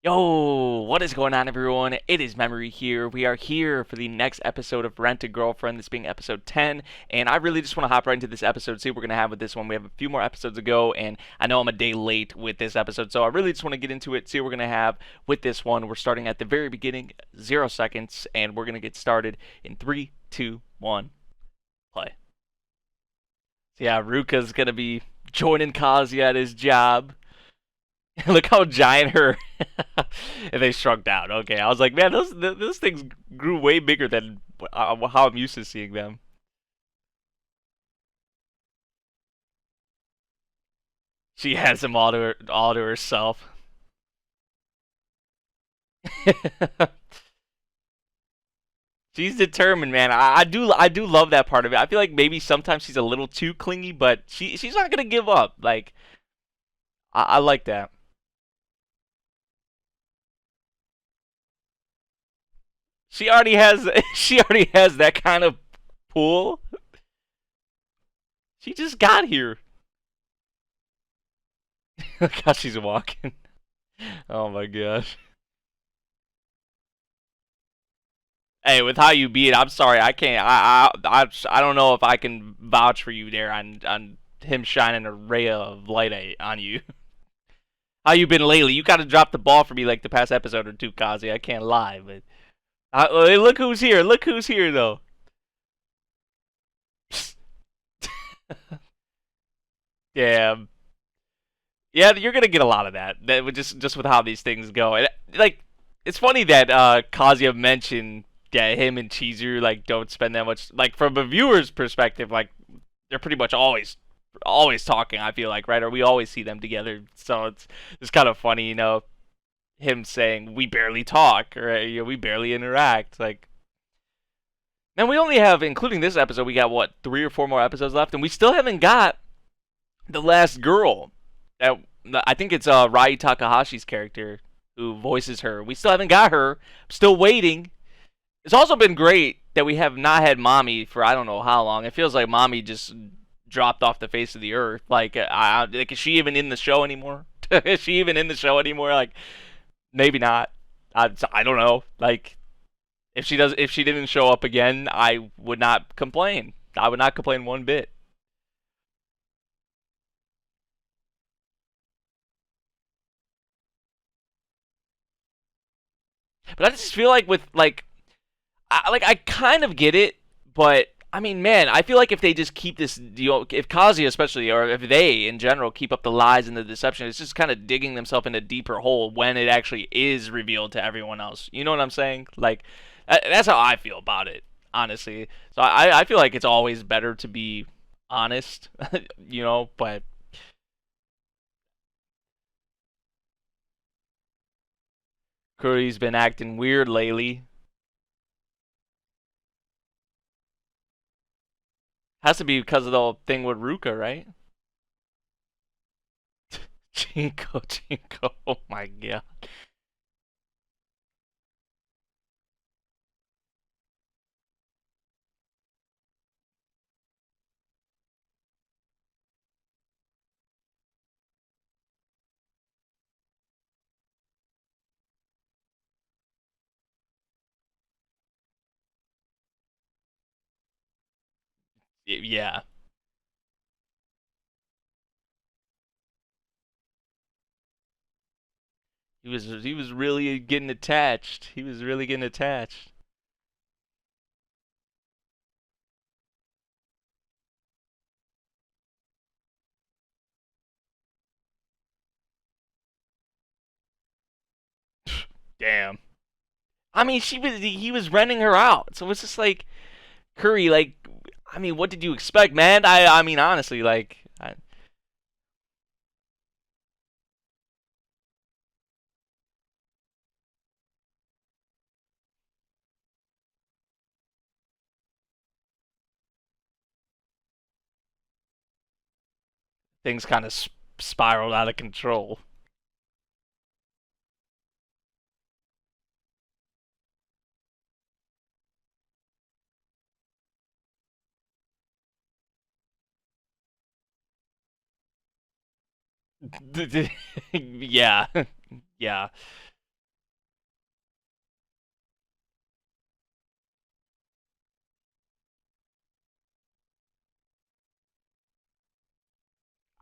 Yo, what is going on, everyone? It is Memory here. We are here for the next episode of Rent a Girlfriend, this being episode 10. And I really just want to hop right into this episode, see what we're going to have with this one. We have a few more episodes to go, and I know I'm a day late with this episode, so I really just want to get into it, see what we're going to have with this one. We're starting at the very beginning, 0 seconds, and we're going to get started in 3, 2, 1, play. So yeah, Ruka's going to be joining Kazuya at his job. Look how giant her and they shrunk down. Okay, I was like, man, those things grew way bigger than how I'm used to seeing them. She has them all to herself. She's determined, man. I do love that part of it. I feel like maybe sometimes she's a little too clingy, but she's not gonna give up. Like I like that. She already has she already has that kind of pull. She just got here. Look how she's walking. Oh my gosh. Hey, with how you beat, I'm sorry, I can't. I don't know if I can vouch for you there on him shining a ray of light on you. How you been lately? You kind of dropped the ball for me like the past episode or two, Kazi. I can't lie, but hey, look who's here. Look who's here though. Yeah, yeah, you're gonna get a lot of that. That would just with how these things go. And like, it's funny that Kazuya mentioned that him and Chizuru like don't spend that much. Like from a viewer's perspective, like they're pretty much always talking. I feel like, right? Or we always see them together. So it's kind of funny, him saying we barely talk or we barely interact. Like, and we only have, including this episode, we got what 3 or 4 more episodes left, and we still haven't got the last girl. That I think it's Rai Takahashi's character who voices her. We still haven't got her. I'm still waiting. It's also been great that we have not had Mommy for I don't know how long. It feels like Mommy just dropped off the face of the earth. Like, is she even in the show anymore? Is she even in the show anymore? Like, maybe not. I don't know. Like, if she didn't show up again, I would not complain. I would not complain one bit. But I just feel like with I kind of get it, but I mean, man, I feel like if they just keep this, if Kazuya especially, or if they in general keep up the lies and the deception, it's just kind of digging themselves in a deeper hole when it actually is revealed to everyone else. You know what I'm saying? Like, that's how I feel about it, honestly. So I feel like it's always better to be honest, but Kuri's been acting weird lately. Has to be because of the whole thing with Ruka, right? Chinko, Chinko. Oh my god. Yeah. He was really getting attached. He was really getting attached. Damn. I mean, he was renting her out. So it's just like Kuri, like, I mean, what did you expect, man? I mean, honestly, like, things kind of spiraled out of control. Yeah. Yeah.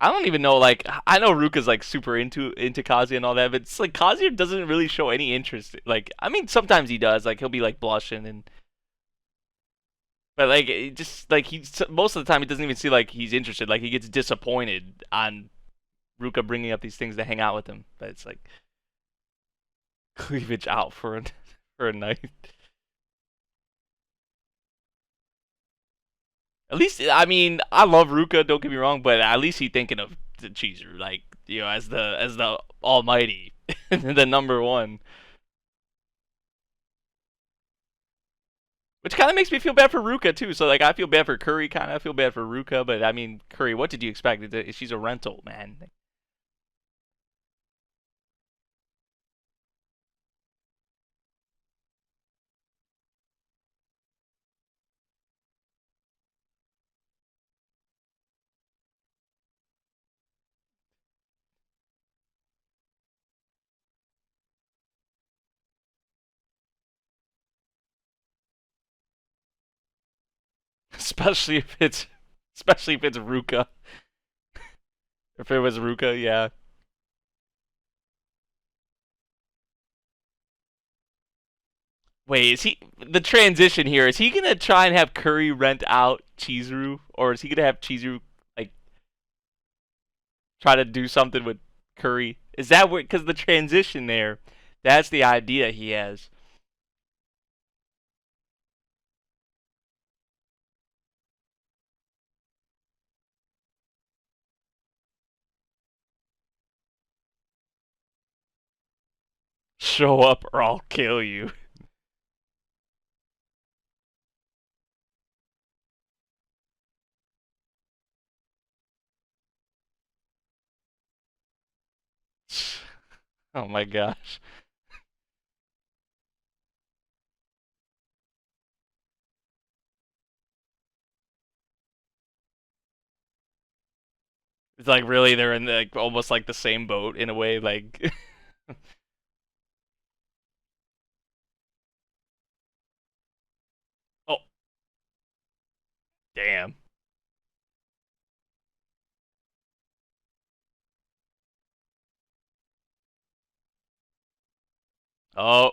I don't even know. Like, I know Ruka's like super into Kazuya and all that, but it's like Kazuya doesn't really show any interest. Like, I mean, sometimes he does. Like, he'll be like blushing and, but like, it just like he's most of the time he doesn't even see like he's interested. Like, he gets disappointed on Ruka bringing up these things to hang out with him. But it's like cleavage out for for a night. At least, I mean, I love Ruka. Don't get me wrong, but at least he's thinking of the Cheezer, like as the Almighty, the number one. Which kind of makes me feel bad for Ruka too. So like, I feel bad for Kuri, kind of feel bad for Ruka, but I mean, Kuri, what did you expect? She's a rental, man. especially if it's, especially if it's Ruka. If it was Ruka, yeah. Wait, is he the transition here? Is he gonna try and have Kuri rent out Chizuru, or is he gonna have Chizuru like try to do something with Kuri? Is that where? Because the transition there, that's the idea he has. Show up or I'll kill you. Oh my gosh. It's like really they're in like almost like the same boat in a way. Like, oh damn. Oh,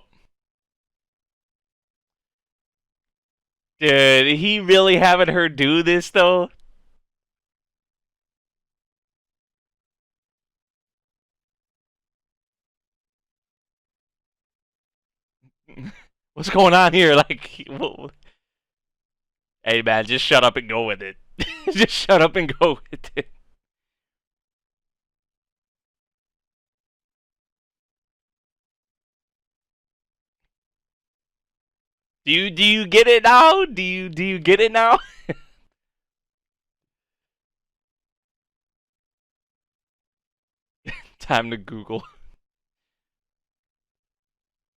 dude, he really having her do this though? What's going on here? Like, hey man, just shut up and go with it. Just shut up and go with it. Do you get it now? Do you get it now? Time to Google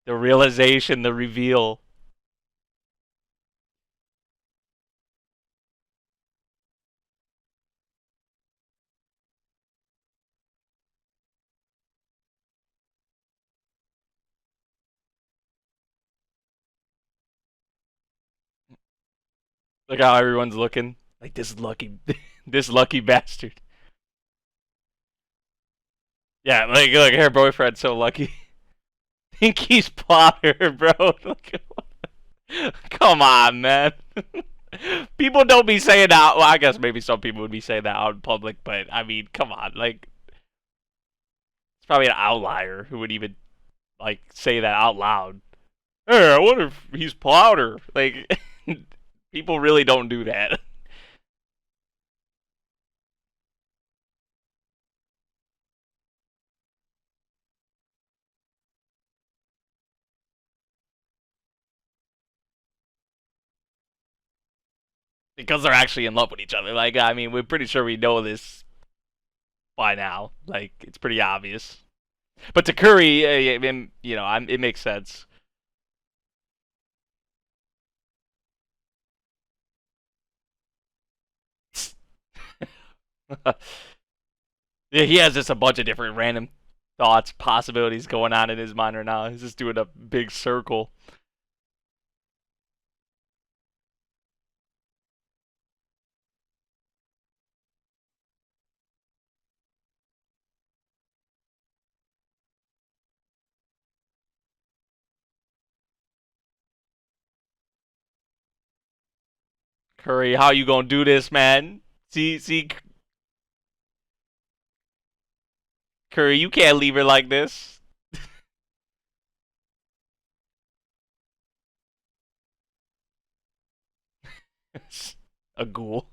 the realization, the reveal. Look how everyone's looking. Like this lucky, this lucky bastard. Yeah, like look, her boyfriend's so lucky. Think he's plotter, bro. Come on, man. People don't be saying that. Well, I guess maybe some people would be saying that out in public, but I mean, come on. Like, it's probably an outlier who would even like say that out loud. Hey, I wonder if he's plouter. Like, people really don't do that. Because they're actually in love with each other. Like, I mean, we're pretty sure we know this by now. Like, it's pretty obvious. But to Curry, I mean, it makes sense. Yeah, he has just a bunch of different random thoughts, possibilities going on in his mind right now. He's just doing a big circle. Curry, how you gonna do this, man? See, Curry, you can't leave her like this. A ghoul.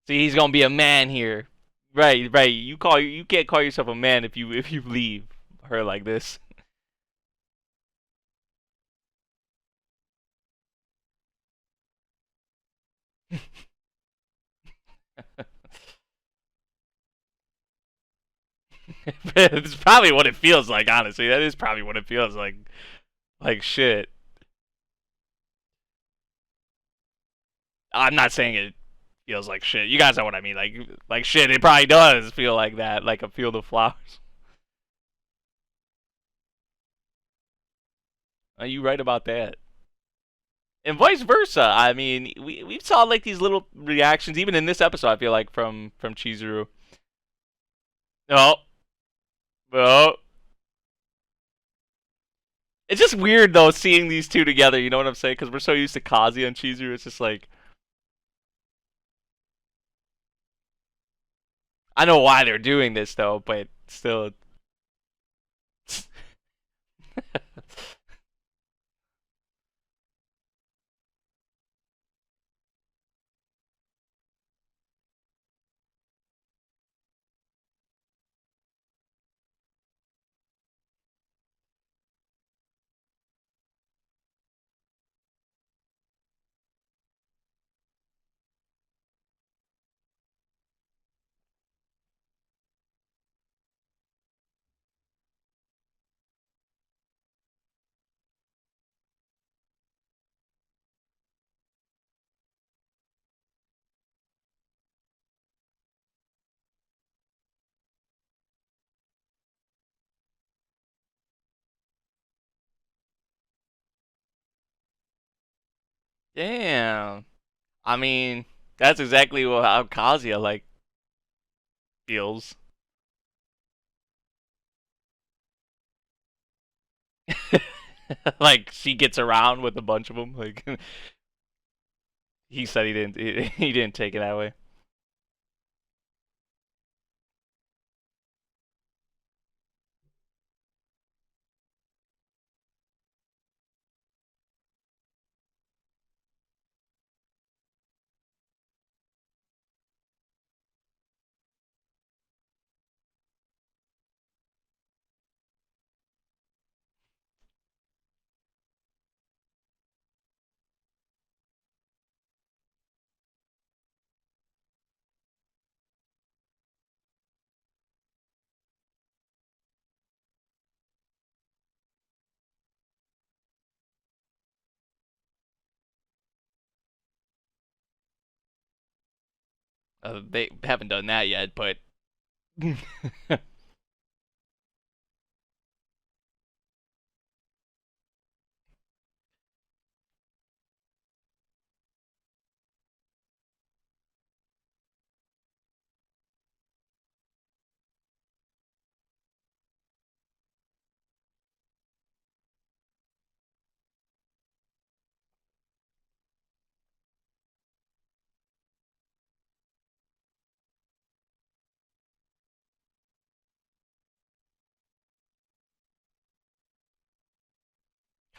See, he's gonna be a man here. Right, right. You can't call yourself a man if you leave her like this. It's probably what it feels like, honestly. That is probably what it feels like. Like shit. I'm not saying it feels like shit. You guys know what I mean. Like shit, it probably does feel like that, like a field of flowers. Are you right about that? And vice versa. I mean, we saw like these little reactions even in this episode. I feel like from Chizuru. No, no. It's just weird though seeing these two together. You know what I'm saying? Because we're so used to Kazuya and Chizuru. It's just like I know why they're doing this though, but still. Damn. I mean, that's exactly how Kazuya like feels. Like she gets around with a bunch of them. Like he said he didn't. He didn't take it that way. They haven't done that yet, but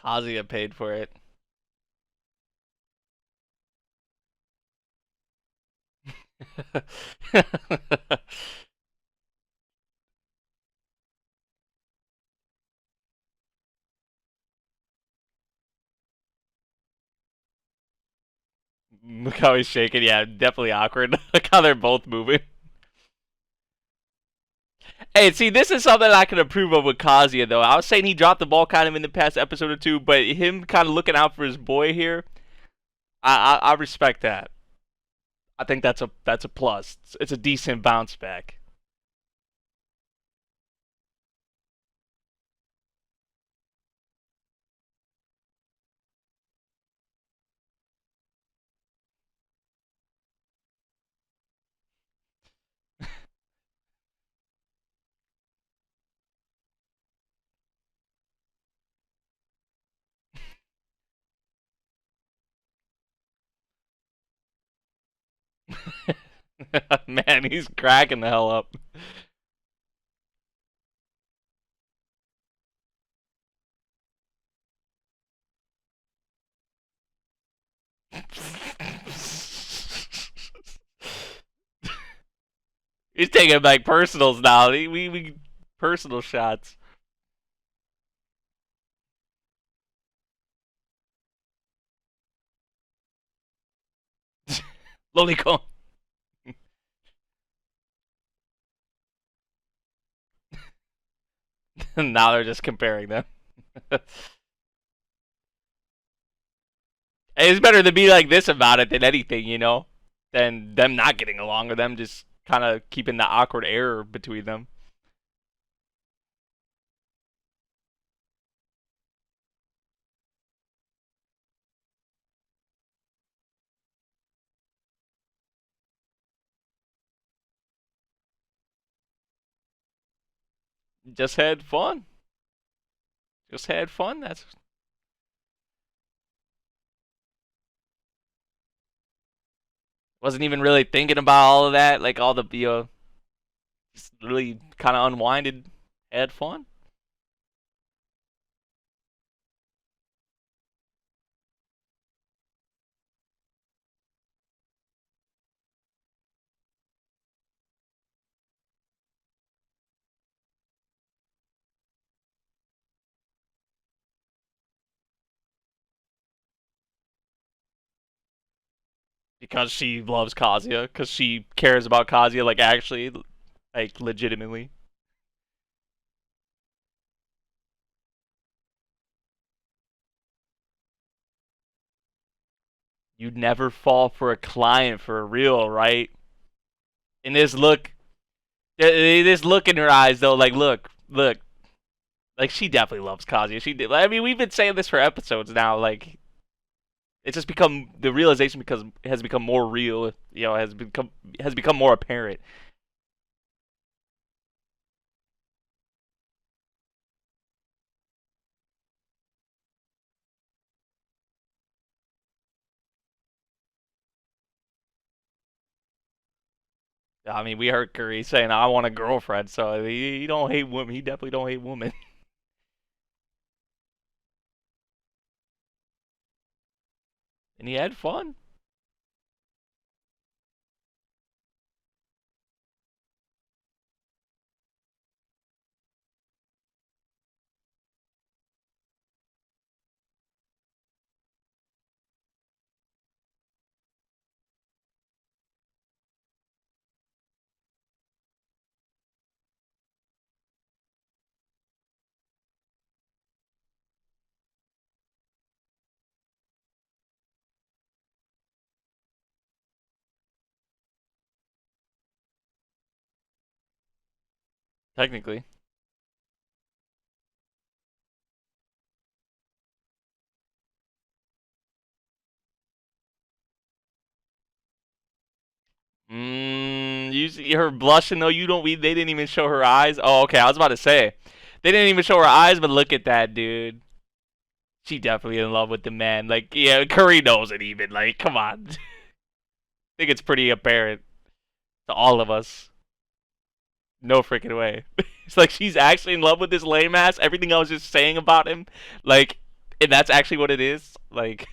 Kazuya paid for it. Look how he's shaking. Yeah, definitely awkward. Look how they're both moving. Hey, see, this is something I can approve of with Kazuya, though. I was saying he dropped the ball kind of in the past episode or two, but him kind of looking out for his boy here, I respect that. I think that's a plus. It's a decent bounce back. Man, he's cracking the hell up. He's taking like personals now. We personal shots. Lolicon. Now they're just comparing them. It's better to be like this about it than anything, you know, than them not getting along or them just kind of keeping the awkward air between them. Just had fun. Just had fun. That's wasn't even really thinking about all of that, like all the just really kind of unwinded, had fun. Because she loves Kazuya, because she cares about Kazuya, like actually, like legitimately. You'd never fall for a client for real, right? And this look in her eyes though, like look, like she definitely loves Kazuya. She did. I mean, we've been saying this for episodes now. Like it's just become the realization because has become more real. You know, has become more apparent. I mean, we heard Kuri saying, "I want a girlfriend," so he don't hate women. He definitely don't hate women. And he had fun. Technically. You see her blushing though. You don't. They didn't even show her eyes. Oh, okay. I was about to say, they didn't even show her eyes, but look at that, dude. She definitely in love with the man. Like, yeah, Curry knows it even. Like, come on. I think it's pretty apparent to all of us. No freaking way. It's like she's actually in love with this lame ass. Everything I was just saying about him, like, and that's actually what it is. Like,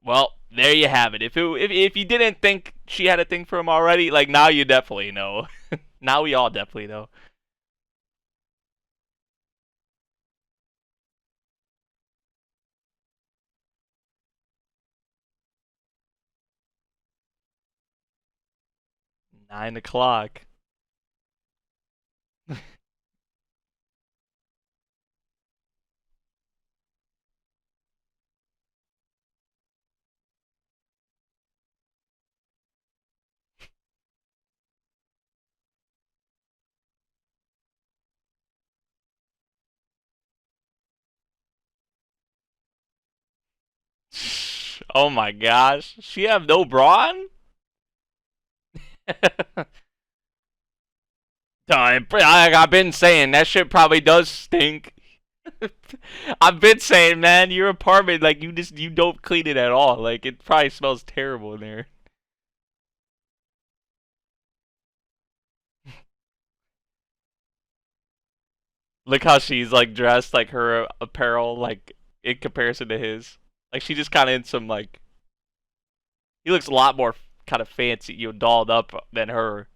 well, there you have it. If you didn't think she had a thing for him already, like now you definitely know. Now we all definitely know. 9 o'clock. Oh my gosh, she have no bra on? I've been saying that shit probably does stink. I've been saying, man, your apartment, like you don't clean it at all. Like it probably smells terrible in there. Look how she's like dressed, like her apparel, like in comparison to his. Like she just kind of in some like he looks a lot more kind of fancy, dolled up than her.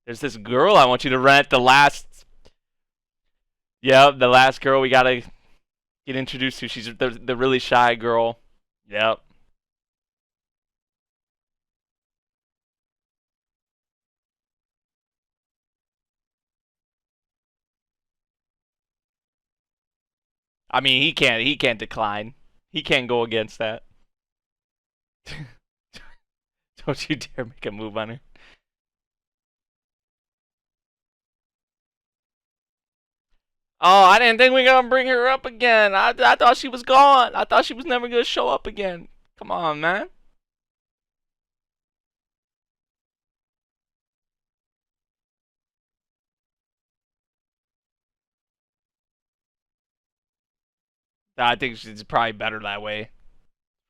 There's this girl I want you to rent. The last girl we gotta get introduced to. She's the really shy girl. Yep. I mean, he can't decline. He can't go against that. Don't you dare make a move on her. Oh, I didn't think we were gonna bring her up again. I thought she was gone. I thought she was never gonna show up again. Come on, man. I think she's probably better that way.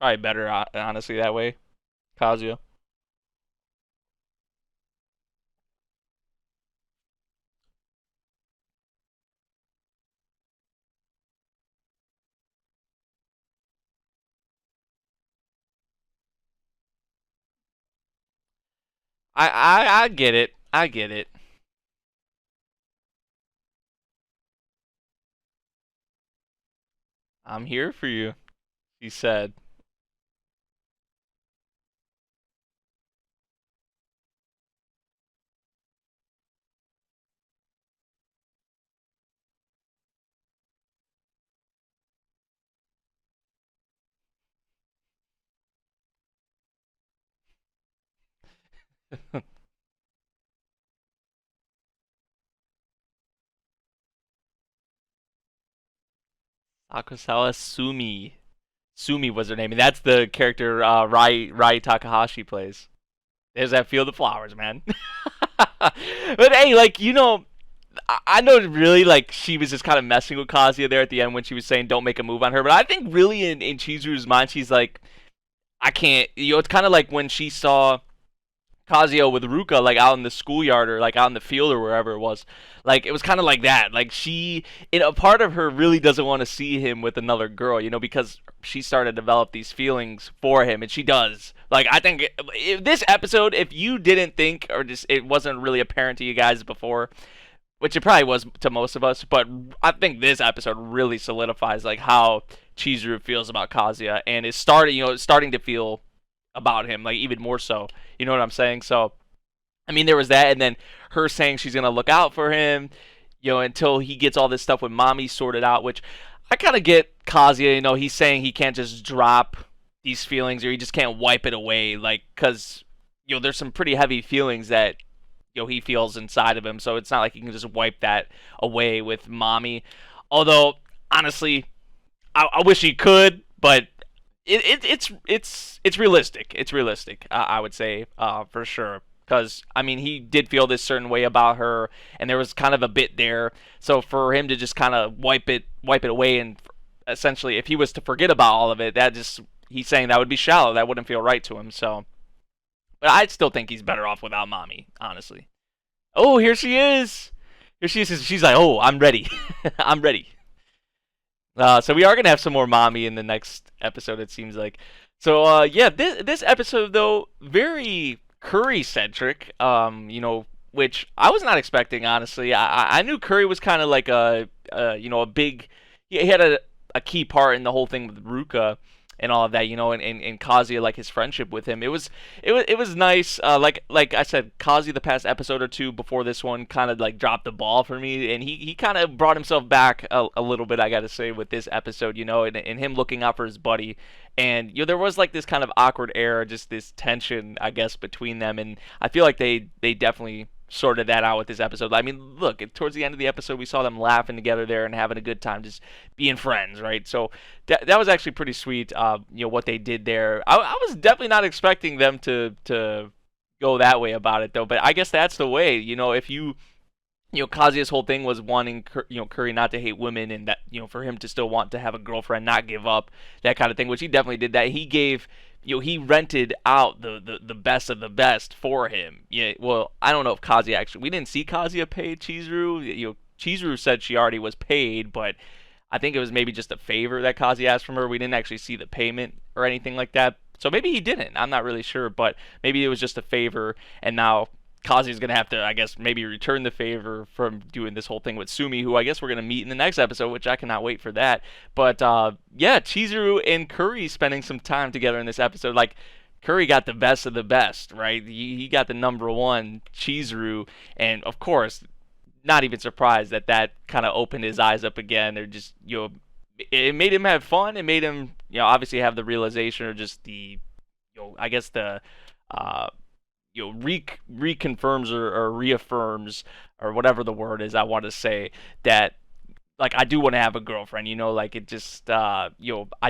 Probably better, honestly, that way. Kazuya. I get it. I get it. I'm here for you, he said. Akasawa Sumi. Sumi was her name, and that's the character Rai Takahashi plays. There's that Field of Flowers, man. But hey, like I know really like she was just kind of messing with Kazuya there at the end when she was saying don't make a move on her. But I think really in Chizuru's mind, she's like, I can't. It's kind of like when she saw Kazuya with Ruka like out in the schoolyard or like out in the field or wherever it was. Like it was kind of like that. Like a part of her really doesn't want to see him with another girl, because she started to develop these feelings for him, and she does. Like I think if this episode, if you didn't think or just it wasn't really apparent to you guys before, which it probably was to most of us, but I think this episode really solidifies like how Chizuru feels about Kazuya and is starting to feel about him like even more so. You know what I'm saying? So I mean, there was that, and then her saying she's gonna look out for him, until he gets all this stuff with mommy sorted out. Which I kind of get Kazuya. He's saying he can't just drop these feelings or he just can't wipe it away, like because there's some pretty heavy feelings that he feels inside of him. So it's not like he can just wipe that away with mommy. Although honestly, I wish he could, but it's realistic. It's realistic. I would say for sure. Because I mean, he did feel this certain way about her, and there was kind of a bit there. So for him to just kind of wipe it away, and essentially, if he was to forget about all of it, he's saying that would be shallow. That wouldn't feel right to him. So, but I still think he's better off without mommy, honestly. Oh, here she is. Here she is. She's like, oh, I'm ready. I'm ready. So we are gonna have some more mommy in the next episode. It seems like. So yeah, this episode though very Kuri centric. Which I was not expecting honestly. I knew Kuri was kind of like a big. He had a key part in the whole thing with Ruka and all of that, and Kazuya, like his friendship with him. It was nice. Like I said, Kazuya the past episode or two before this one kind of like dropped the ball for me, and he kind of brought himself back a little bit. I got to say with this episode, and him looking out for his buddy, and there was like this kind of awkward air, just this tension, I guess, between them, and I feel like they definitely sorted that out with this episode. I mean, look, towards the end of the episode, we saw them laughing together there and having a good time, just being friends, right? So that was actually pretty sweet. What they did there. I was definitely not expecting them to go that way about it though. But I guess that's the way. If you Kazuya's whole thing was wanting, Kuri not to hate women, and that, for him to still want to have a girlfriend, not give up, that kind of thing. Which he definitely did that. He gave, he rented out the best of the best for him. Yeah. Well, I don't know if Kazuya actually. We didn't see Kazuya pay Chizuru. Chizuru said she already was paid, but I think it was maybe just a favor that Kazuya asked from her. We didn't actually see the payment or anything like that. So maybe he didn't. I'm not really sure, but maybe it was just a favor, and now Kazuya's going to have to, I guess, maybe return the favor from doing this whole thing with Sumi, who I guess we're going to meet in the next episode, which I cannot wait for that. But yeah, Chizuru and Kuri spending some time together in this episode. Like, Kuri got the best of the best, right? He got the number one Chizuru, and of course, not even surprised that that kind of opened his eyes up again. They're just, it made him have fun. It made him, obviously have the realization, or just the, I guess the, reconfirms, or reaffirms, or whatever the word is I want to say, that, like, I do want to have a girlfriend, like, it just, I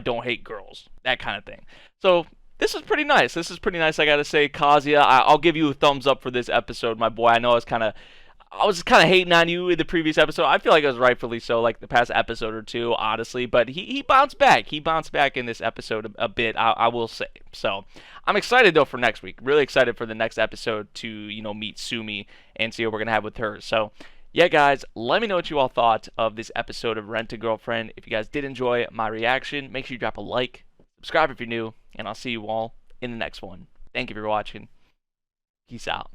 don't hate girls, that kind of thing. So this is pretty nice. I gotta say, Kazuya, I'll give you a thumbs up for this episode, my boy. I know I was kind of hating on you in the previous episode. I feel like it was rightfully so, like the past episode or two, honestly. But he bounced back. He bounced back in this episode a bit, I will say. So I'm excited, though, for next week. Really excited for the next episode to, meet Sumi and see what we're going to have with her. So, yeah, guys, let me know what you all thought of this episode of Rent a Girlfriend. If you guys did enjoy my reaction, make sure you drop a like, subscribe if you're new, and I'll see you all in the next one. Thank you for watching. Peace out.